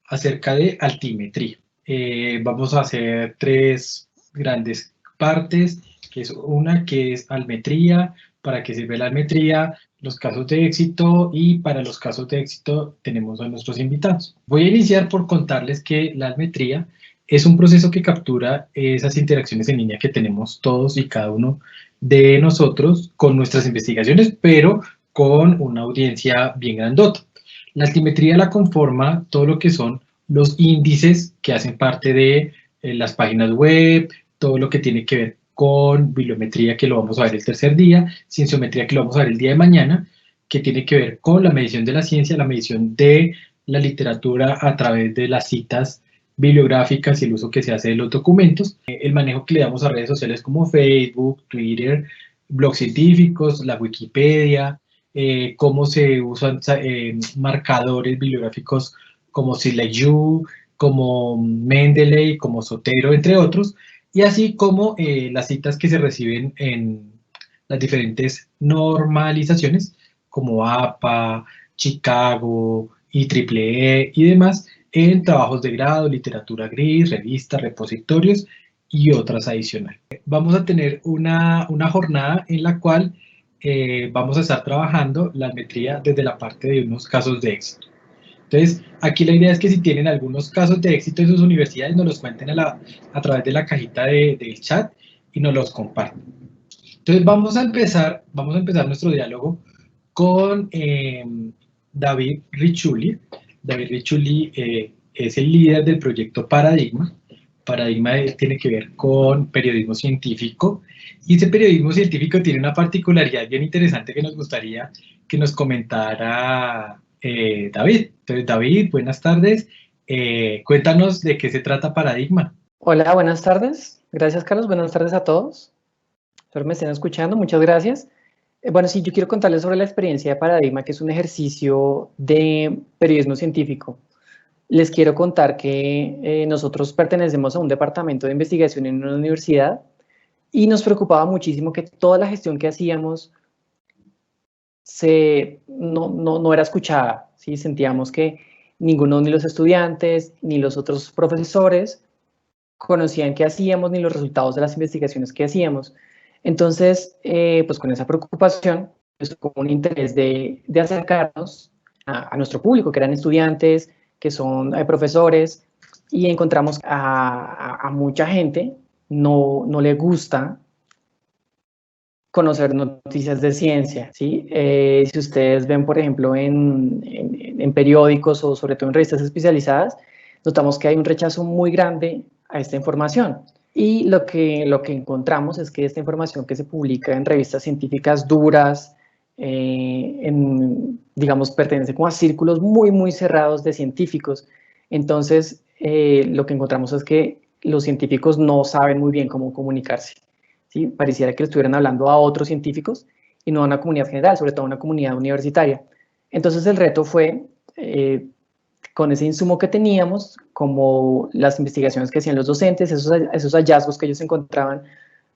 acerca de altimetría. Vamos a hacer tres grandes partes, que es una que es almetría, para qué sirve la almetría, los casos de éxito, y para los casos de éxito tenemos a nuestros invitados. Voy a iniciar por contarles que la almetría es un proceso que captura esas interacciones en línea que tenemos todos y cada uno de nosotros con nuestras investigaciones, pero con una audiencia bien grandota. La altimetría la conforma todo lo que son los índices que hacen parte de las páginas web, todo lo que tiene que ver con bibliometría, que lo vamos a ver el tercer día, cienciometría, que lo vamos a ver el día de mañana, que tiene que ver con la medición de la ciencia, la medición de la literatura a través de las citas bibliográficas y el uso que se hace de los documentos, el manejo que le damos a redes sociales como Facebook, Twitter, blogs científicos, la Wikipedia, cómo se usan marcadores bibliográficos como SciLabU, como Mendeley, como Zotero, entre otros, y así como las citas que se reciben en las diferentes normalizaciones, como APA, Chicago, IEEE y demás, en trabajos de grado, literatura gris, revistas, repositorios y otras adicionales. Vamos a tener una jornada en la cual vamos a estar trabajando la almetría desde la parte de unos casos de éxito. Entonces, aquí la idea es que si tienen algunos casos de éxito en sus universidades, nos los cuenten a través de la cajita del chat y nos los comparten. Entonces, vamos a empezar nuestro diálogo con David Ricciuli. David Ricciuli es el líder del proyecto Paradigma. Paradigma tiene que ver con periodismo científico, y ese periodismo científico tiene una particularidad bien interesante que nos gustaría que nos comentara David. Entonces, David, buenas tardes. Cuéntanos de qué se trata Paradigma. Hola, buenas tardes. Gracias, Carlos. Buenas tardes a todos. Espero me estén escuchando. Muchas gracias. Bueno, sí, yo quiero contarles sobre la experiencia de Paradigma, que es un ejercicio de periodismo científico. Les quiero contar que nosotros pertenecemos a un departamento de investigación en una universidad y nos preocupaba muchísimo que toda la gestión que hacíamos no era escuchada, ¿sí? Sentíamos que ninguno, ni los estudiantes, ni los otros profesores conocían qué hacíamos, ni los resultados de las investigaciones que hacíamos. Entonces, pues con esa preocupación, pues, con un interés de acercarnos a nuestro público, que eran estudiantes, que son profesores, y encontramos a mucha gente no le gusta conocer noticias de ciencia, ¿sí? Si ustedes ven, por ejemplo, en periódicos o sobre todo en revistas especializadas, notamos que hay un rechazo muy grande a esta información. Y lo que encontramos es que esta información que se publica en revistas científicas duras, digamos, pertenece como a círculos muy cerrados de científicos. Entonces, lo que encontramos es que los científicos no saben muy bien cómo comunicarse, ¿sí? Pareciera que le estuvieran hablando a otros científicos y no a una comunidad general, sobre todo a una comunidad universitaria. Entonces, el reto fue, con ese insumo que teníamos, como las investigaciones que hacían los docentes, esos hallazgos que ellos encontraban,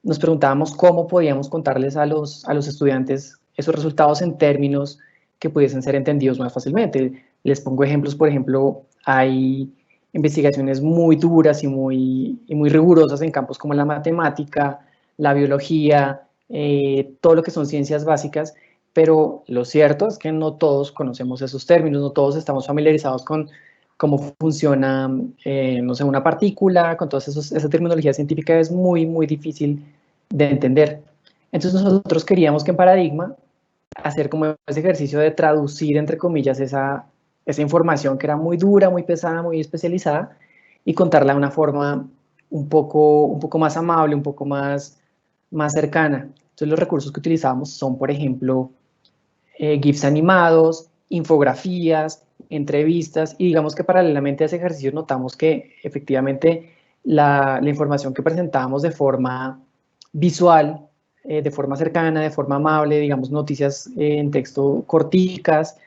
nos preguntábamos cómo podíamos contarles a los estudiantes esos resultados en términos que pudiesen ser entendidos más fácilmente. Les pongo ejemplos. Por ejemplo, hay investigaciones muy duras y muy rigurosas en campos como la matemática, la biología, todo lo que son ciencias básicas, pero lo cierto es que no todos conocemos esos términos, no todos estamos familiarizados con cómo funciona, no sé, una partícula, con toda esa terminología científica es muy difícil de entender. Entonces nosotros queríamos que en Paradigma hacer como ese ejercicio de traducir, entre comillas, esa información que era muy dura, muy pesada, muy especializada, y contarla de una forma un poco más amable, un poco más cercana. Entonces los recursos que utilizamos son, por ejemplo, GIFs animados, infografías, entrevistas, y digamos que paralelamente a ese ejercicio notamos que efectivamente la información que presentábamos de forma visual, de forma cercana, de forma amable, digamos noticias en texto corticas,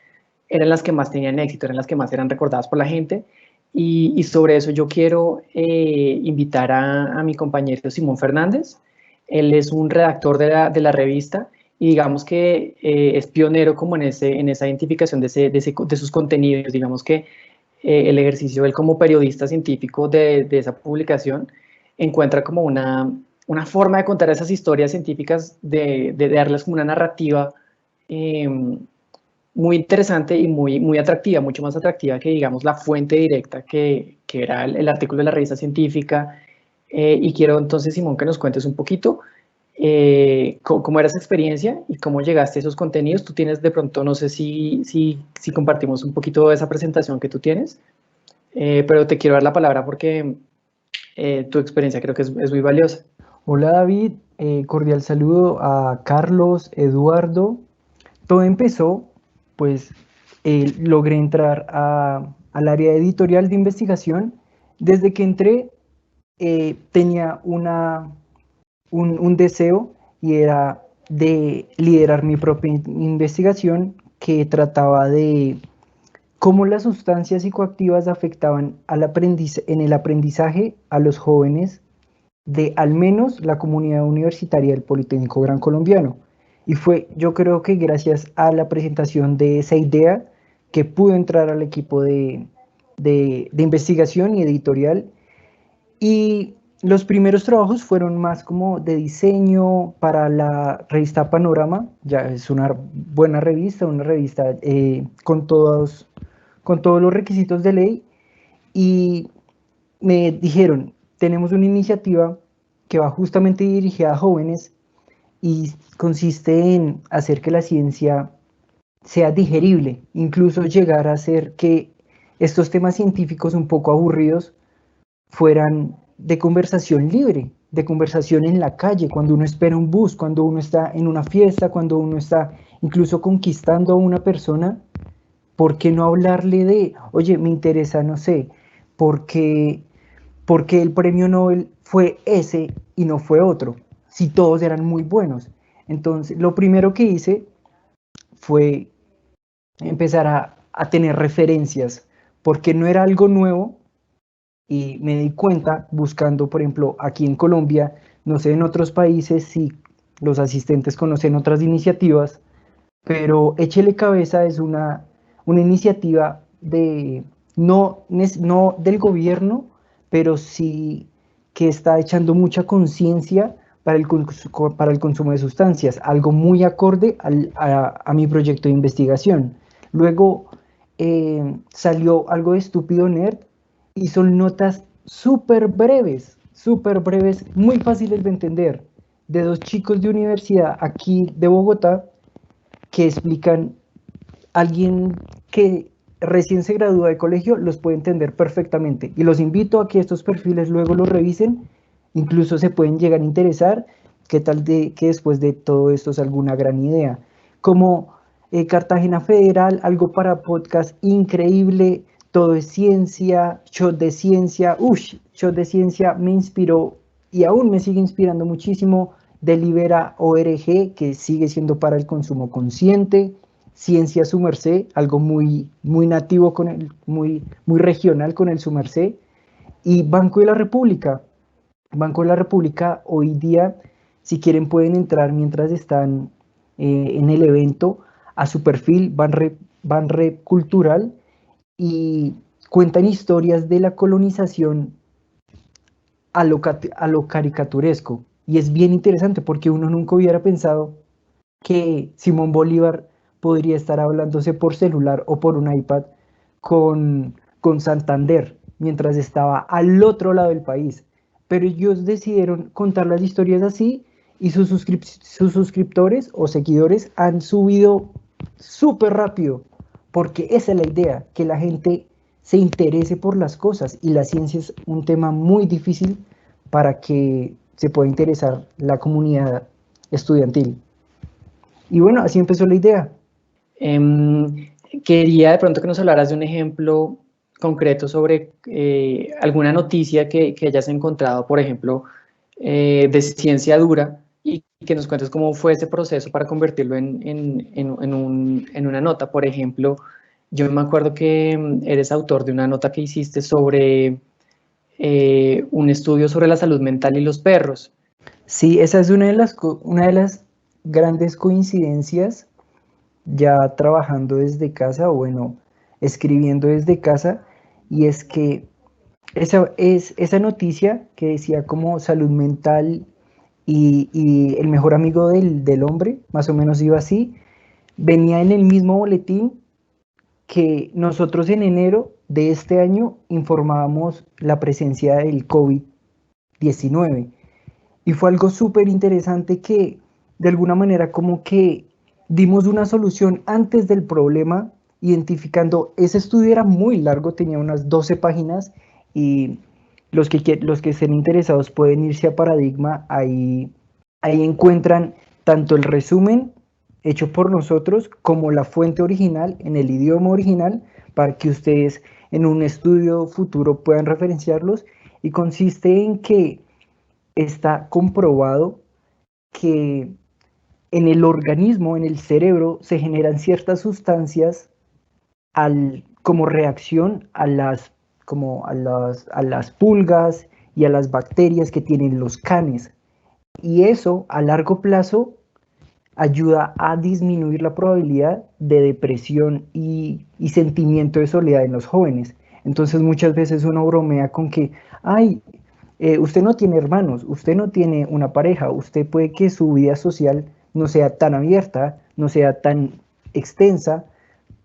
eran las que más tenían éxito, eran las que más eran recordadas por la gente. Y sobre eso yo quiero invitar a mi compañero Simón Fernández. Él es un redactor de la revista y digamos que es pionero como en esa identificación de sus contenidos. Digamos que el ejercicio, él como periodista científico de esa publicación, encuentra como una forma de contar esas historias científicas, de darles como una narrativa eh, muy interesante y muy atractiva, mucho más atractiva que, digamos, la fuente directa que era el artículo de la revista científica. Y quiero entonces, Simón, que nos cuentes un poquito cómo era esa experiencia y cómo llegaste a esos contenidos. Tú tienes de pronto, no sé si compartimos un poquito de esa presentación que tú tienes, pero te quiero dar la palabra porque tu experiencia creo que es muy valiosa. Hola David, cordial saludo a Carlos, Eduardo. Todo empezó, pues logré entrar al área editorial de investigación. Desde que entré tenía un deseo y era de liderar mi propia investigación que trataba de cómo las sustancias psicoactivas afectaban en el aprendizaje a los jóvenes de al menos la comunidad universitaria del Politécnico Gran Colombiano. Y fue, yo creo que gracias a la presentación de esa idea que pude entrar al equipo de investigación y editorial. Y los primeros trabajos fueron más como de diseño para la revista Panorama, ya es una buena revista, una revista con todos los requisitos de ley. Y me dijeron, tenemos una iniciativa que va justamente dirigida a jóvenes y consiste en hacer que la ciencia sea digerible, incluso llegar a hacer que estos temas científicos un poco aburridos fueran de conversación libre, de conversación en la calle, cuando uno espera un bus, cuando uno está en una fiesta, cuando uno está incluso conquistando a una persona. ¿Por qué no hablarle de, oye, me interesa, no sé, porque el premio Nobel fue ese y no fue otro, si todos eran muy buenos? Entonces, lo primero que hice fue empezar a tener referencias, porque no era algo nuevo, y me di cuenta buscando, por ejemplo, aquí en Colombia, no sé en otros países si los asistentes conocen otras iniciativas, pero Échele Cabeza es una iniciativa no del gobierno, pero sí que está echando mucha conciencia para el consumo de sustancias, algo muy acorde a mi proyecto de investigación. Luego salió algo de Estúpido Nerd y son notas súper breves, muy fáciles de entender, de dos chicos de universidad aquí de Bogotá que explican, alguien que recién se gradúa de colegio los puede entender perfectamente, y los invito a que estos perfiles luego los revisen, incluso se pueden llegar a interesar, qué tal de que después de todo esto es alguna gran idea, como Cartagena Federal, algo para podcast increíble, todo es ciencia, Shot de Ciencia, Shot de Ciencia me inspiró y aún me sigue inspirando muchísimo. Delibera ORG, que sigue siendo para el consumo consciente. Ciencia Su Merced, algo muy nativo, muy regional con el Su Merced. Y Banco de la República. Banco de la República, hoy día, si quieren pueden entrar mientras están en el evento a su perfil Banrep Cultural, y cuentan historias de la colonización a lo caricaturesco. Y es bien interesante porque uno nunca hubiera pensado que Simón Bolívar podría estar hablándose por celular o por un iPad con Santander mientras estaba al otro lado del país. Pero ellos decidieron contar las historias así, y sus suscriptores o seguidores han subido súper rápido, porque esa es la idea, que la gente se interese por las cosas, y la ciencia es un tema muy difícil para que se pueda interesar la comunidad estudiantil. Y bueno, así empezó la idea. Quería de pronto que nos hablaras de un ejemplo concreto sobre alguna noticia que hayas encontrado, por ejemplo, de ciencia dura, y que nos cuentes cómo fue ese proceso para convertirlo en una nota. Por ejemplo, yo me acuerdo que eres autor de una nota que hiciste sobre un estudio sobre la salud mental y los perros. Sí, esa es una de las grandes coincidencias, ya trabajando desde casa, o bueno, escribiendo desde casa, y es que esa noticia que decía como salud mental y el mejor amigo del hombre, más o menos iba así, venía en el mismo boletín que nosotros en enero de este año informábamos la presencia del COVID-19. Y fue algo súper interesante que de alguna manera como que dimos una solución antes del problema, identificando, ese estudio era muy largo, tenía unas 12 páginas y los que estén interesados pueden irse a Paradigma, ahí encuentran tanto el resumen hecho por nosotros como la fuente original en el idioma original para que ustedes en un estudio futuro puedan referenciarlos, y consiste en que está comprobado que en el organismo, en el cerebro, se generan ciertas sustancias como reacción a las pulgas y a las bacterias que tienen los canes. Y eso a largo plazo ayuda a disminuir la probabilidad de depresión y sentimiento de soledad en los jóvenes. Entonces muchas veces uno bromea con que, ay, usted no tiene hermanos, usted no tiene una pareja, usted puede que su vida social no sea tan abierta, no sea tan extensa,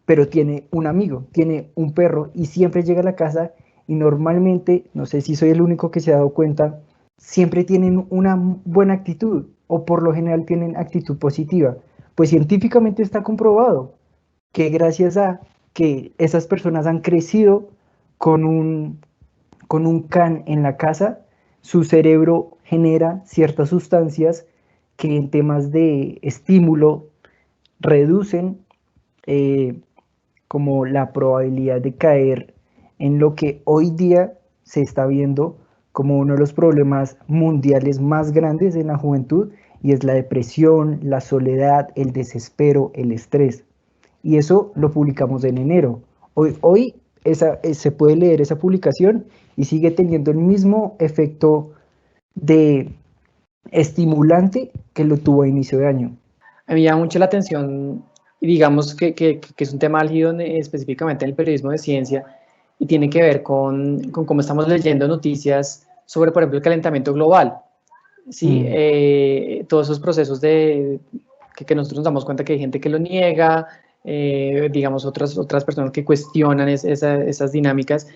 pero tiene un amigo, tiene un perro y siempre llega a la casa y normalmente, no sé si soy el único que se ha dado cuenta, siempre tienen una buena actitud o por lo general tienen actitud positiva. Pues científicamente está comprobado que gracias a que esas personas han crecido con un can en la casa, su cerebro genera ciertas sustancias que en temas de estímulo reducen como la probabilidad de caer en lo que hoy día se está viendo como uno de los problemas mundiales más grandes en la juventud, y es la depresión, la soledad, el desespero, el estrés. Y eso lo publicamos en enero. Hoy se puede leer esa publicación y sigue teniendo el mismo efecto de estimulante que lo tuvo a inicio de año. A mí me llama mucho la atención, y digamos que es un tema álgido específicamente en el periodismo de ciencia, y tiene que ver con cómo estamos leyendo noticias sobre, por ejemplo, el calentamiento global. ¿Sí? Todos esos procesos que nosotros nos damos cuenta que hay gente que lo niega, digamos otras personas que cuestionan esas dinámicas.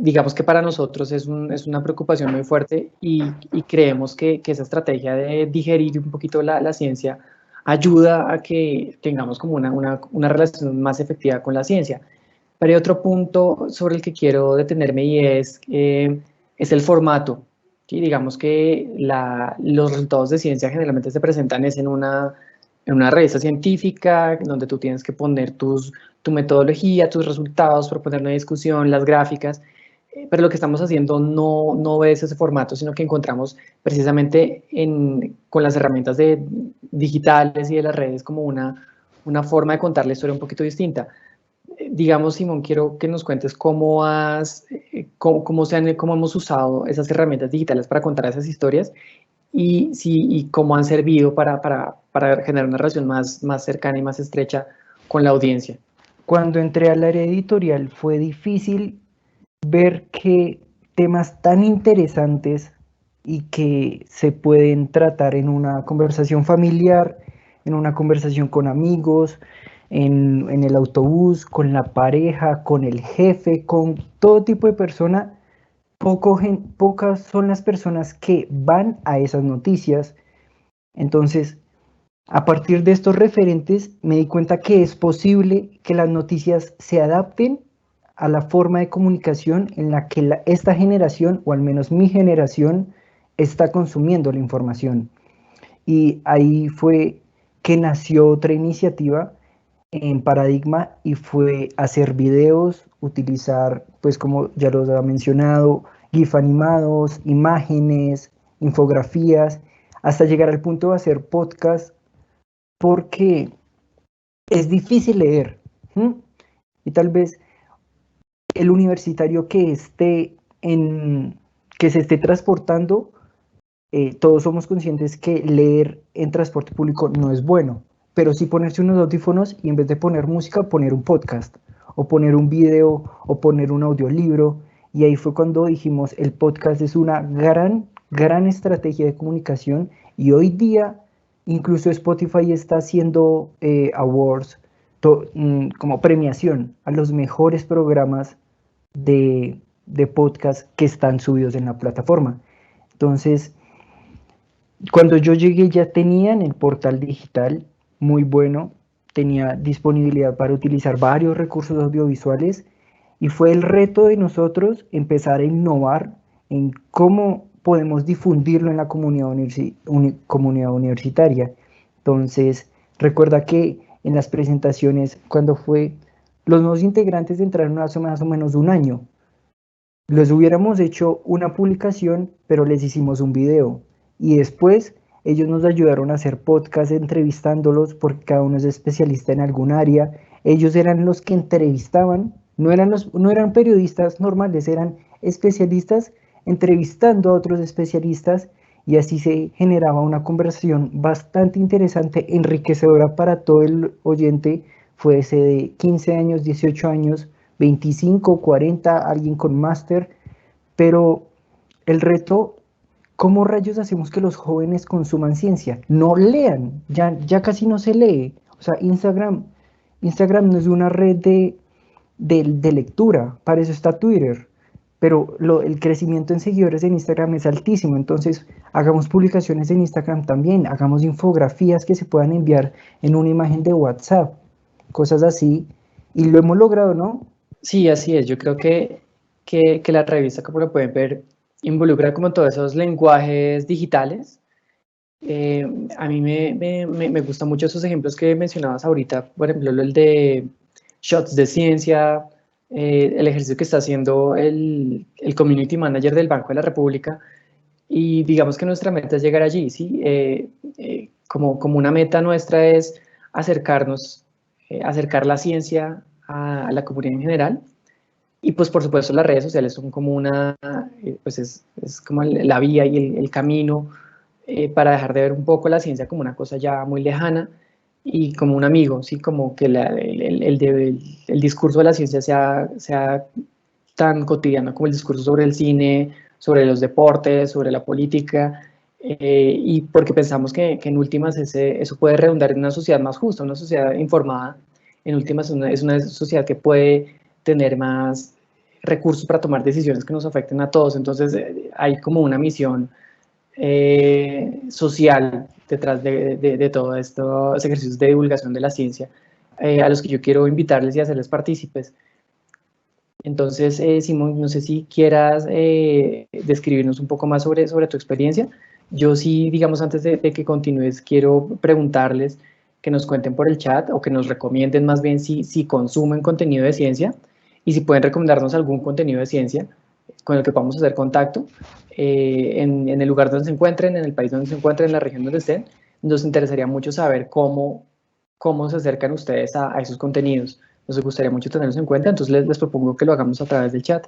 Digamos que para nosotros es una preocupación muy fuerte, y creemos que esa estrategia de digerir un poquito la ciencia ayuda a que tengamos como una relación más efectiva con la ciencia. Pero hay otro punto sobre el que quiero detenerme, y es el formato. ¿Sí? Digamos que los resultados de ciencia generalmente se presentan en una revista científica donde tú tienes que poner tu metodología, tus resultados, proponer una discusión, las gráficas, pero lo que estamos haciendo no es ese formato, sino que encontramos precisamente con las herramientas digitales y de las redes como una forma de contar la historia un poquito distinta. Digamos, Simón, quiero que nos cuentes cómo hemos usado esas herramientas digitales para contar esas historias, y cómo han servido para generar una relación más cercana y más estrecha con la audiencia. Cuando entré al área editorial fue difícil ver que temas tan interesantes y que se pueden tratar en una conversación familiar, en una conversación con amigos, en el autobús, con la pareja, con el jefe, con todo tipo de persona. Pocas son las personas que van a esas noticias. Entonces, a partir de estos referentes, me di cuenta que es posible que las noticias se adapten a la forma de comunicación en la que esta generación, o al menos mi generación, está consumiendo la información. Y ahí fue que nació otra iniciativa en Paradigma, y fue hacer videos, utilizar, pues como ya los ha mencionado, GIF animados, imágenes, infografías, hasta llegar al punto de hacer podcast, porque es difícil leer. Y tal vez el universitario que se esté transportando, todos somos conscientes que leer en transporte público no es bueno, pero sí ponerse unos audífonos y en vez de poner música, poner un podcast, o poner un video, o poner un audiolibro. Y ahí fue cuando dijimos, el podcast es una gran estrategia de comunicación, y hoy día incluso Spotify está haciendo awards, como premiación a los mejores programas de podcast que están subidos en la plataforma. Entonces, cuando yo llegué ya tenían el portal digital muy bueno, tenía disponibilidad para utilizar varios recursos audiovisuales, y fue el reto de nosotros empezar a innovar en cómo podemos difundirlo en la comunidad universitaria. Entonces, recuerda que en las presentaciones, cuando fue, los nuevos integrantes entraron hace más o menos un año. Les hubiéramos hecho una publicación, pero les hicimos un video. Y después ellos nos ayudaron a hacer podcast entrevistándolos, porque cada uno es especialista en algún área. Ellos eran los que entrevistaban, no eran periodistas normales, eran especialistas entrevistando a otros especialistas, y así se generaba una conversación bastante interesante, enriquecedora para todo el oyente, fuese de 15 años, 18 años, 25, 40, alguien con máster. Pero el reto, ¿cómo rayos hacemos que los jóvenes consuman ciencia? No lean, ya casi no se lee. O sea, Instagram no es una red de lectura, para eso está Twitter, pero el crecimiento en seguidores en Instagram es altísimo. Entonces, hagamos publicaciones en Instagram también, hagamos infografías que se puedan enviar en una imagen de WhatsApp, cosas así, y lo hemos logrado, ¿no? Sí, así es. Yo creo que la revista, como lo pueden ver, involucra como todos esos lenguajes digitales. A mí me gustan mucho esos ejemplos que mencionabas ahorita, por ejemplo, el de shots de ciencia, el ejercicio que está haciendo el Community Manager del Banco de la República, y digamos que nuestra meta es llegar allí, ¿sí? Como una meta nuestra es acercarnos, acercar la ciencia a la comunidad en general. Y pues por supuesto las redes sociales son como pues es como la vía y el camino para dejar de ver un poco la ciencia como una cosa ya muy lejana y como un amigo, ¿sí? Como que el discurso de la ciencia sea tan cotidiano como el discurso sobre el cine, sobre los deportes, sobre la política, y porque pensamos que en últimas eso puede redundar en una sociedad más justa, una sociedad informada. En últimas es una sociedad que puede tener más recursos para tomar decisiones que nos afecten a todos. Entonces hay como una misión social detrás de todos estos ejercicios de divulgación de la ciencia, a los que yo quiero invitarles y hacerles partícipes. Entonces, Simón, no sé si quieras describirnos un poco más sobre tu experiencia. Yo sí, digamos, antes de que continúes, quiero preguntarles que nos cuenten por el chat, o que nos recomienden más bien si consumen contenido de ciencia, y si pueden recomendarnos algún contenido de ciencia con el que podamos hacer contacto en el lugar donde se encuentren, en el país donde se encuentren, en la región donde estén. Nos interesaría mucho saber cómo se acercan ustedes a esos contenidos. Nos gustaría mucho tenerlos en cuenta, entonces les propongo que lo hagamos a través del chat.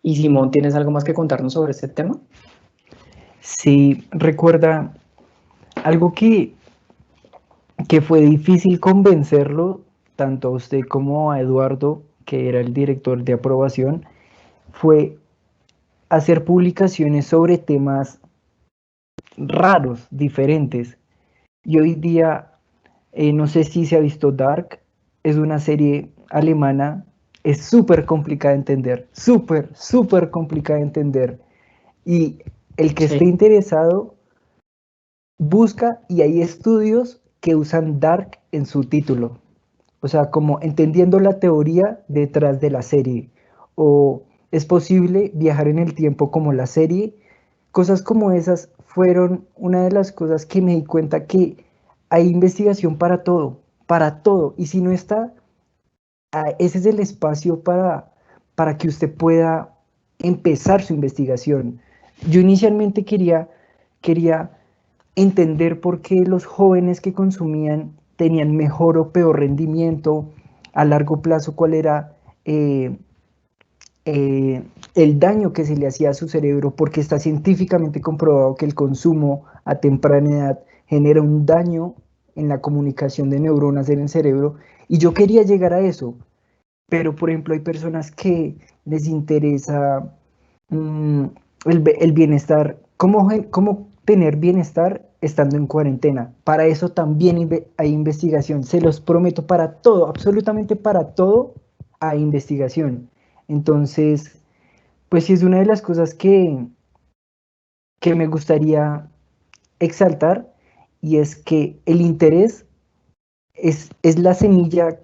Y Simón, ¿tienes algo más que contarnos sobre este tema? Sí, recuerda algo que fue difícil convencerlo, tanto a usted como a Eduardo, que era el director de aprobación, fue hacer publicaciones sobre temas raros, diferentes. Y hoy día, no sé si se ha visto Dark, es una serie alemana, es súper complicada de entender, súper complicada de entender. Y el que esté interesado, busca, y hay estudios que usan Dark en su título. O sea, como entendiendo la teoría detrás de la serie. O es posible viajar en el tiempo como la serie. Cosas como esas fueron una de las cosas que me di cuenta que hay investigación para todo, para todo. Y si no está, ese es el espacio para que usted pueda empezar su investigación. Yo inicialmente quería entender por qué los jóvenes que consumían tenían mejor o peor rendimiento a largo plazo, cuál era el daño que se le hacía a su cerebro, porque está científicamente comprobado que el consumo a temprana edad genera un daño en la comunicación de neuronas en el cerebro. Y yo quería llegar a eso. pero por ejemplo hay personas que les interesa el bienestar, cómo tener bienestar estando en cuarentena. Para eso también hay investigación, se los prometo, para todo, absolutamente para todo hay investigación. Entonces, pues sí es una de las cosas que me gustaría exaltar, y es que el interés es la semilla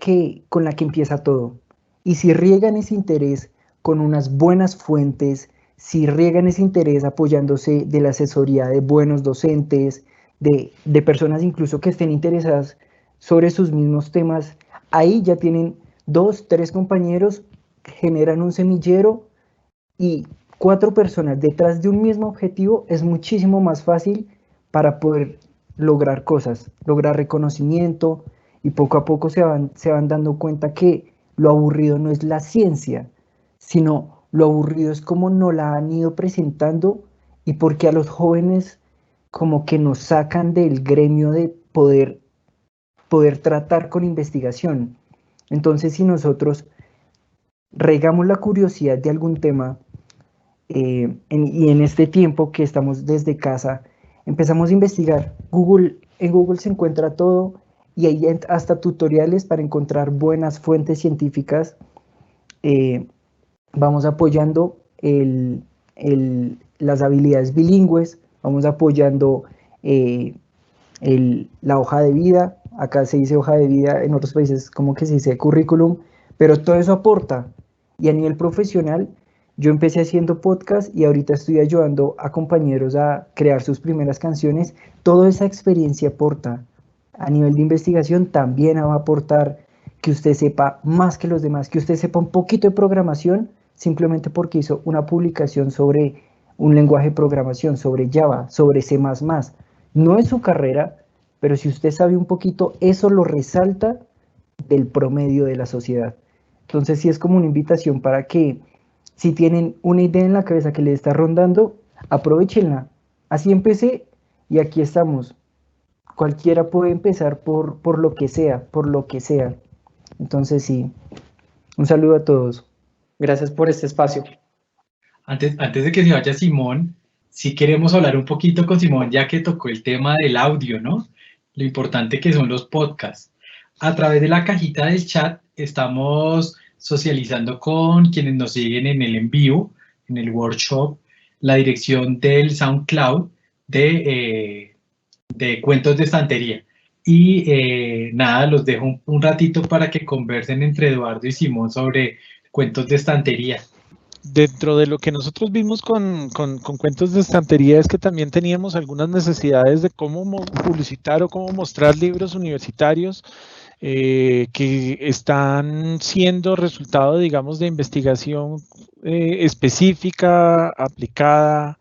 con la que empieza todo. Y si riegan ese interés con unas buenas fuentes, si riegan ese interés apoyándose de la asesoría de buenos docentes, de personas incluso que estén interesadas sobre sus mismos temas, ahí ya tienen 2, 3 compañeros, generan un semillero, y 4 personas detrás de un mismo objetivo es muchísimo más fácil para poder lograr cosas, lograr reconocimiento, y poco a poco se van dando cuenta que lo aburrido no es la ciencia, sino lo aburrido es cómo nos la han ido presentando, y porque a los jóvenes como que nos sacan del gremio de poder tratar con investigación. Entonces, si nosotros regamos la curiosidad de algún tema, y en este tiempo que estamos desde casa, empezamos a investigar. En Google se encuentra todo, y hay hasta tutoriales para encontrar buenas fuentes científicas. Eh, Vamos apoyando las habilidades bilingües, vamos apoyando eh, la hoja de vida. Acá se dice hoja de vida, en otros países como que se dice currículum, pero todo eso aporta. Y a nivel profesional, yo empecé haciendo podcast y ahorita estoy ayudando a compañeros a crear sus primeras canciones. Toda esa experiencia aporta. A nivel de investigación también va a aportar que usted sepa más que los demás, que usted sepa un poquito de programación simplemente porque hizo una publicación sobre un lenguaje de programación, sobre Java, sobre C++. No es su carrera, pero si usted sabe un poquito, eso lo resalta del promedio de la sociedad. Entonces sí es como una invitación para que, si tienen una idea en la cabeza que les está rondando, aprovechenla. Así empecé y aquí estamos. Cualquiera puede empezar por lo que sea, por lo que sea. Entonces sí, un saludo a todos. Gracias por este espacio. Antes de que se vaya Simón, sí queremos hablar un poquito con Simón, ya que tocó el tema del audio, ¿no? Lo importante que son los podcasts. A través de la cajita del chat estamos socializando con quienes nos siguen en el en vivo, en el workshop, la dirección del SoundCloud de Cuentos de Estantería. Y nada, los dejo un ratito para que conversen entre Eduardo y Simón sobre Cuentos de Estantería. Dentro de lo que nosotros vimos con Cuentos de Estantería es que también teníamos algunas necesidades de cómo publicitar o cómo mostrar libros universitarios que están siendo resultado, digamos, de investigación específica, aplicada,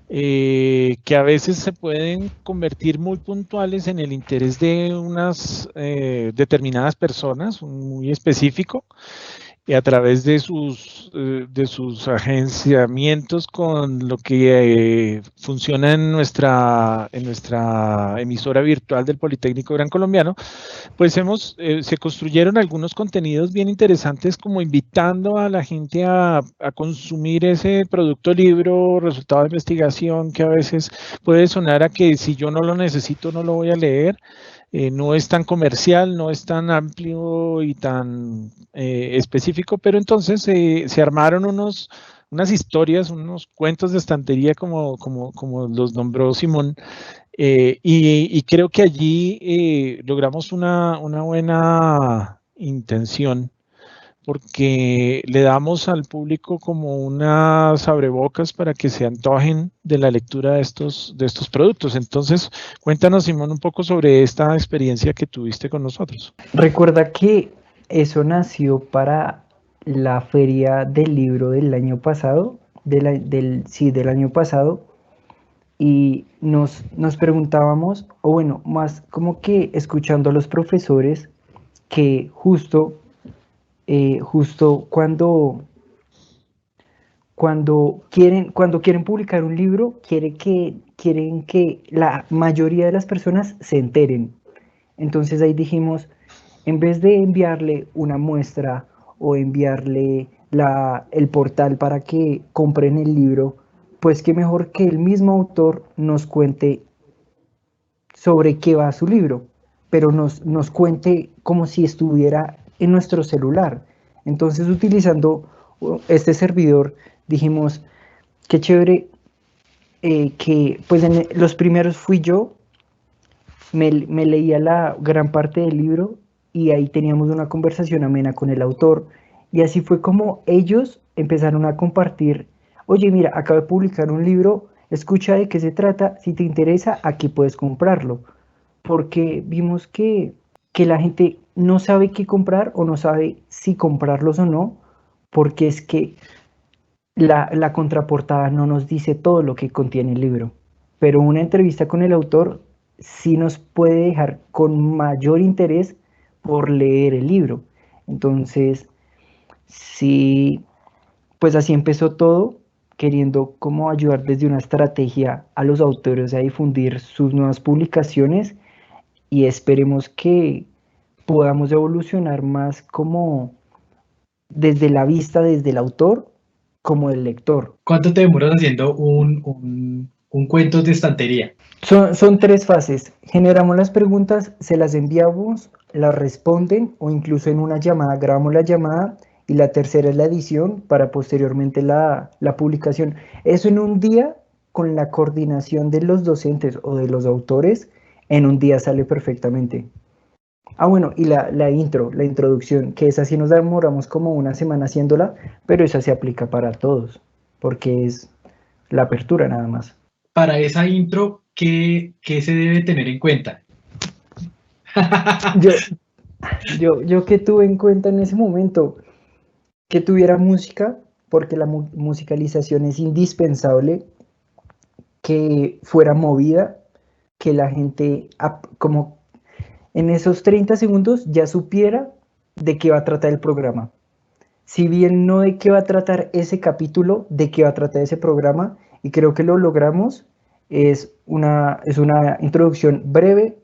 que a veces se pueden convertir muy puntuales en el interés de unas determinadas personas, muy específico, y a través de sus agenciamientos con lo que funciona en nuestra emisora virtual del Politécnico Gran Colombiano, pues se construyeron algunos contenidos bien interesantes, como invitando a la gente a consumir ese producto libro, resultado de investigación, que a veces puede sonar a que si yo no lo necesito no lo voy a leer. No es tan comercial, no es tan amplio y tan específico, pero entonces se armaron unas historias, unos cuentos de estantería, como los nombró Simón, y creo que allí logramos una buena intención, porque le damos al público como unas abrebocas para que se antojen de la lectura de estos productos. Entonces, cuéntanos, Simón, un poco sobre esta experiencia que tuviste con nosotros. Recuerda que eso nació para la feria del libro del año pasado, del año pasado, y nos preguntábamos, o bueno, más como que escuchando a los profesores, que justo cuando quieren publicar un libro, quieren que la mayoría de las personas se enteren. Entonces ahí dijimos, en vez de enviarle una muestra o enviarle el portal para que compren el libro, pues qué mejor que el mismo autor nos cuente sobre qué va su libro, pero nos cuente como si estuviera en nuestro celular. Entonces, utilizando este servidor, dijimos, qué chévere que pues los primeros fui yo, me leía la gran parte del libro y ahí teníamos una conversación amena con el autor, y así fue como ellos empezaron a compartir, oye, mira, acabo de publicar un libro, escucha de qué se trata, si te interesa, aquí puedes comprarlo, porque vimos que la gente no sabe qué comprar o no sabe si comprarlos o no, porque es que la contraportada no nos dice todo lo que contiene el libro, pero una entrevista con el autor sí nos puede dejar con mayor interés por leer el libro. Entonces, sí, pues así empezó todo, queriendo como ayudar desde una estrategia a los autores a difundir sus nuevas publicaciones, y esperemos que podamos evolucionar más como desde la vista, desde el autor, como el lector. ¿Cuánto te demoras haciendo un cuento de estantería? Son 3 fases. Generamos las preguntas, se las enviamos, las responden o incluso en una llamada grabamos la llamada, y la tercera es la edición para posteriormente la publicación. Eso en un día, con la coordinación de los docentes o de los autores, en un día sale perfectamente. Bueno, y la intro, la introducción, que esa sí nos demoramos como una semana haciéndola, pero esa se aplica para todos, porque es la apertura nada más. Para esa intro, ¿qué se debe tener en cuenta? Yo que tuve en cuenta en ese momento que tuviera música, porque la musicalización es indispensable, que fuera movida, que la gente como en esos 30 segundos ya supiera de qué va a tratar el programa. Si bien no de qué va a tratar ese capítulo, de qué va a tratar ese programa, y creo que lo logramos. Es una introducción breve,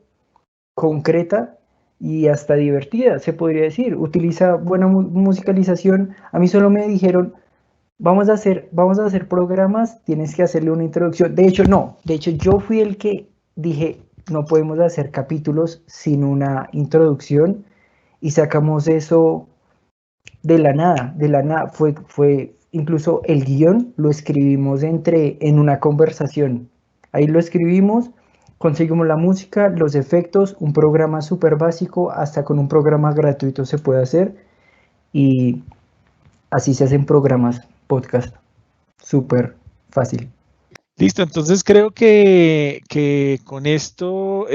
concreta y hasta divertida, se podría decir. Utiliza buena musicalización. A mí solo me dijeron, vamos a hacer programas, tienes que hacerle una introducción. De hecho, yo fui el que dije, no podemos hacer capítulos sin una introducción, y sacamos eso de la nada. Fue incluso el guión lo escribimos en una conversación. Ahí lo escribimos, conseguimos la música, los efectos, un programa súper básico, hasta con un programa gratuito se puede hacer, y así se hacen programas, podcast, súper fácil. Listo, entonces creo que con esto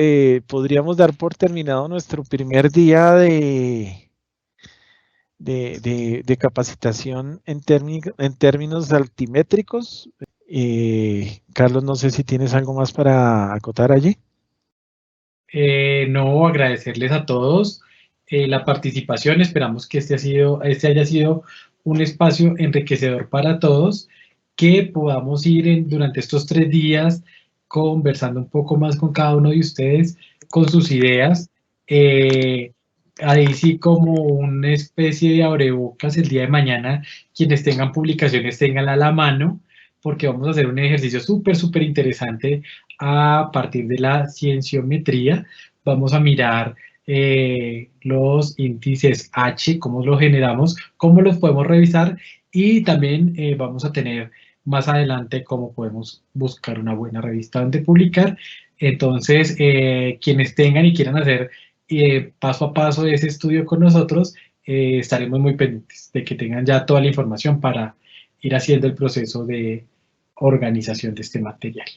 podríamos dar por terminado nuestro primer día de capacitación en términos altimétricos. Carlos, no sé si tienes algo más para acotar allí. No, agradecerles a todos la participación. Esperamos que este haya sido un espacio enriquecedor para todos, que podamos ir durante estos 3 días conversando un poco más con cada uno de ustedes, con sus ideas. Ahí sí, como una especie de abrebocas, el día de mañana quienes tengan publicaciones tenganla a la mano, porque vamos a hacer un ejercicio súper interesante a partir de la cienciometría. Vamos a mirar los índices H, cómo los generamos, cómo los podemos revisar, y también vamos a tener más adelante cómo podemos buscar una buena revista donde publicar. Entonces, quienes tengan y quieran hacer paso a paso ese estudio con nosotros, estaremos muy pendientes de que tengan ya toda la información para ir haciendo el proceso de organización de este material.